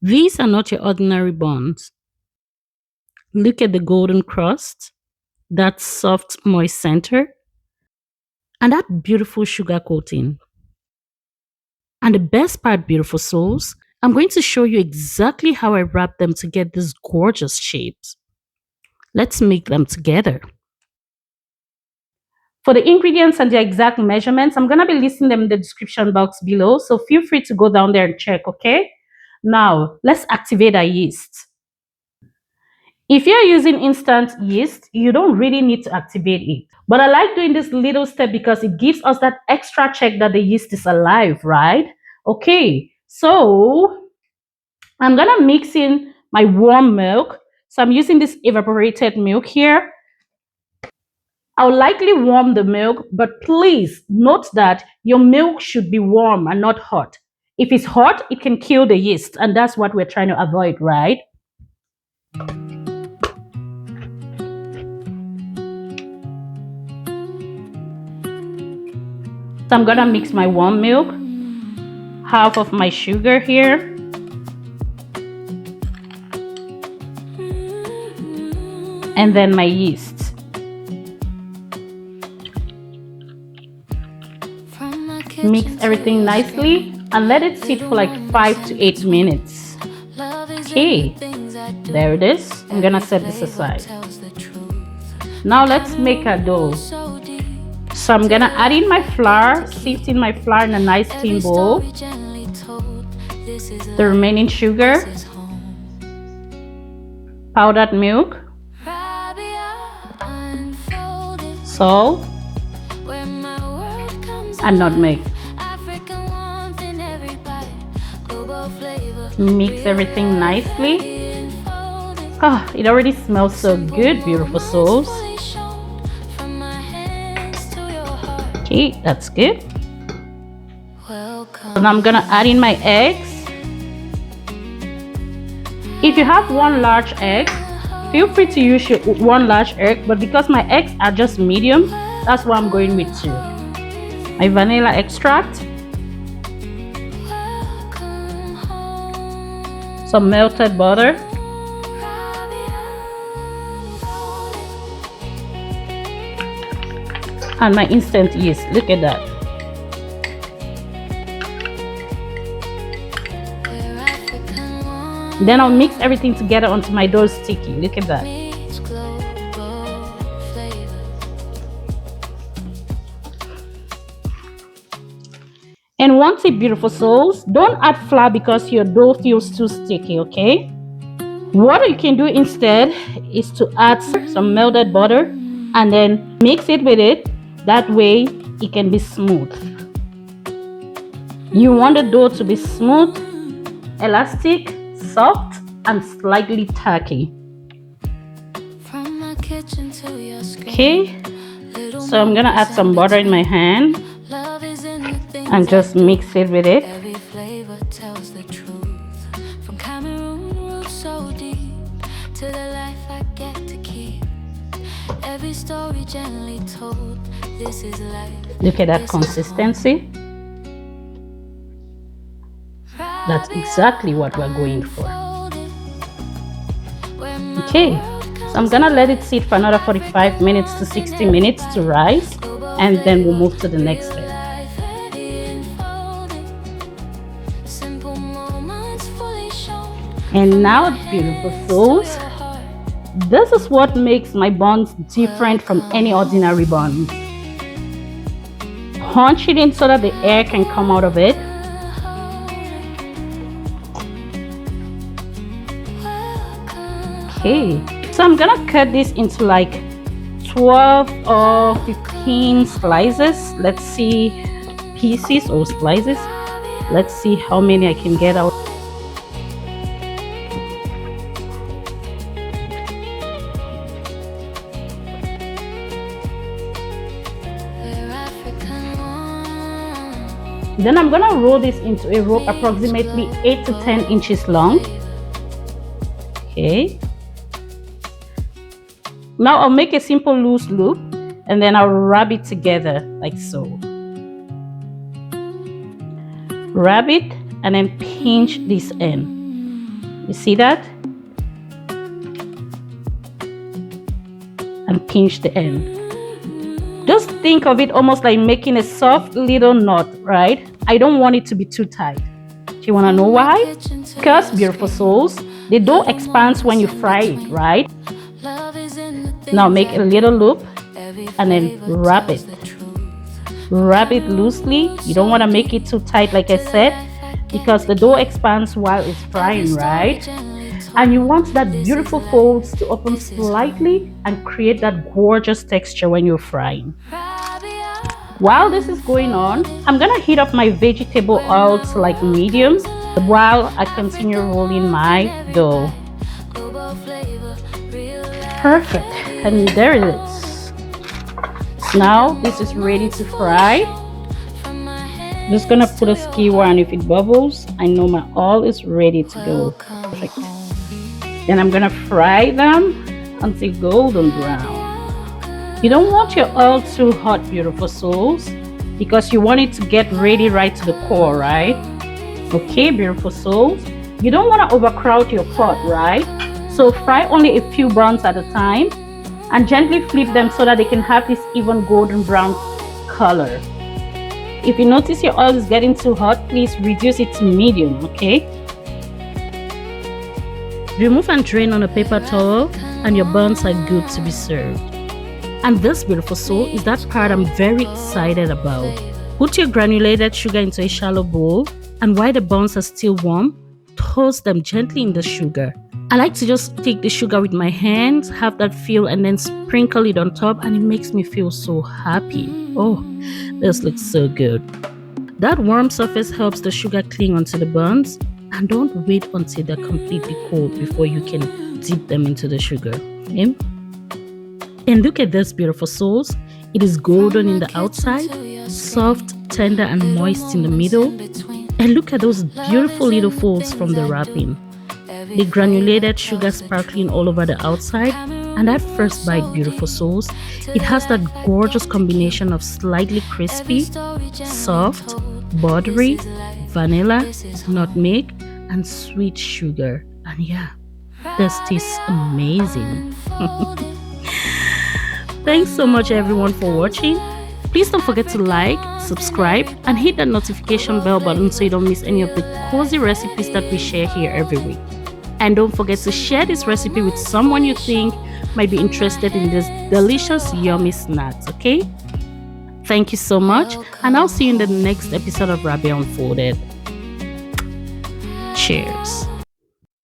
These are not your ordinary buns. Look at the golden crust, that soft, moist center, and that beautiful sugar coating. And the best part, beautiful souls, I'm going to show you exactly how I wrap them to get these gorgeous shapes. Let's make them together. For the ingredients and the exact measurements, I'm going to be listing them in the description box below, so feel free to go down there and check, okay? Now, let's activate our yeast. If you're using instant yeast, you don't really need to activate it. But I like doing this little step because it gives us that extra check that the yeast is alive, right? Okay, so I'm going to mix in my warm milk. So I'm using this evaporated milk here. I'll likely warm the milk, but please note that your milk should be warm and not hot. If it's hot, it can kill the yeast, and that's what we're trying to avoid, right? So I'm gonna mix my warm milk, half of my sugar here, and then my yeast. Mix everything nicely and let it sit for like 5 to 8 minutes. Okay, there it is. I'm gonna set this aside. Now let's make a dough. So I'm gonna add in my flour, sift in my flour in a nice clean bowl, the remaining sugar, powdered milk, salt, and nutmeg. Mix everything nicely. Oh, it already smells so good, beautiful souls. Okay, that's good. So now I'm gonna add in my eggs. If you have one large egg, feel free to use your one large egg, but because my eggs are just medium, that's why I'm going with 2. My vanilla extract, some melted butter, and my instant yeast. Look at that. Then I'll mix everything together until my dough is sticky. Look at that. And one tip, beautiful souls, don't add flour because your dough feels too sticky, okay? What you can do instead is to add some melted butter and then mix it with it. That way it can be smooth. You want the dough to be smooth, elastic, soft, and slightly tacky. Okay, so I'm gonna add some butter in my hand and just mix it with it. Every flavor tells the truth. From Cameroon roots so deep to the life I get to keep. Every story gently told. This is life. Look at that consistency. That's exactly what we're going for. Okay, so I'm gonna let it sit for another 45 minutes to 60 minutes to rise, and then we'll move to the next step. And now, beautiful souls, this is what makes my buns different from any ordinary buns. Punch it in so that the air can come out of it. Okay, so I'm gonna cut this into like 12 or 15 slices. Let's see, pieces or slices. Let's see how many I can get out. Then I'm gonna roll this into a rope approximately 8 to 10 inches long. Okay. Now I'll make a simple loose loop and then I'll wrap it together like so. Wrap it and then pinch this end. You see that? And pinch the end. Just think of it almost like making a soft little knot, right? I don't want it to be too tight. Do you want to know why? Because, beautiful souls, the dough expands when you fry it, right? Now make a little loop and then wrap it. Wrap it loosely. You don't want to make it too tight, like I said, because the dough expands while it's frying, right? And you want that beautiful folds to open slightly and create that gorgeous texture when you're frying. While this is going on, I'm gonna heat up my vegetable oil to like medium while I continue rolling my dough. Perfect, and there it is. Now this is ready to fry. Just gonna put a skewer, and if it bubbles, I know my oil is ready to go. Perfect. Then I'm gonna fry them until golden brown. You don't want your oil too hot, beautiful souls, because you want it to get ready right to the core, right? Okay, beautiful souls. You don't want to overcrowd your pot, right? So fry only a few buns at a time and gently flip them so that they can have this even golden brown color. If you notice your oil is getting too hot, please reduce it to medium, okay? Remove and drain on a paper towel and your buns are good to be served. And this, beautiful soul, is that part I'm very excited about. Put your granulated sugar into a shallow bowl, and while the buns are still warm, toast them gently in the sugar. I like to just take the sugar with my hands, have that feel, and then sprinkle it on top, and it makes me feel so happy. Oh, this looks so good. That warm surface helps the sugar cling onto the buns, and don't wait until they're completely cold before you can dip them into the sugar. Okay? And look at this, beautiful souls. It is golden in the outside, soft, tender, and moist in the middle. And look at those beautiful little folds from the wrapping. The granulated sugar sparkling all over the outside. And that first bite, beautiful souls, it has that gorgeous combination of slightly crispy, soft, buttery, vanilla, nutmeg, and sweet sugar. And yeah, this tastes amazing. Thanks so much everyone for watching. Please don't forget to like, subscribe, and hit that notification bell button so you don't miss any of the cozy recipes that we share here every week. And don't forget to share this recipe with someone you think might be interested in this delicious, yummy snacks, okay? Thank you so much, and I'll see you in the next episode of Rabia Unfolded. Cheers.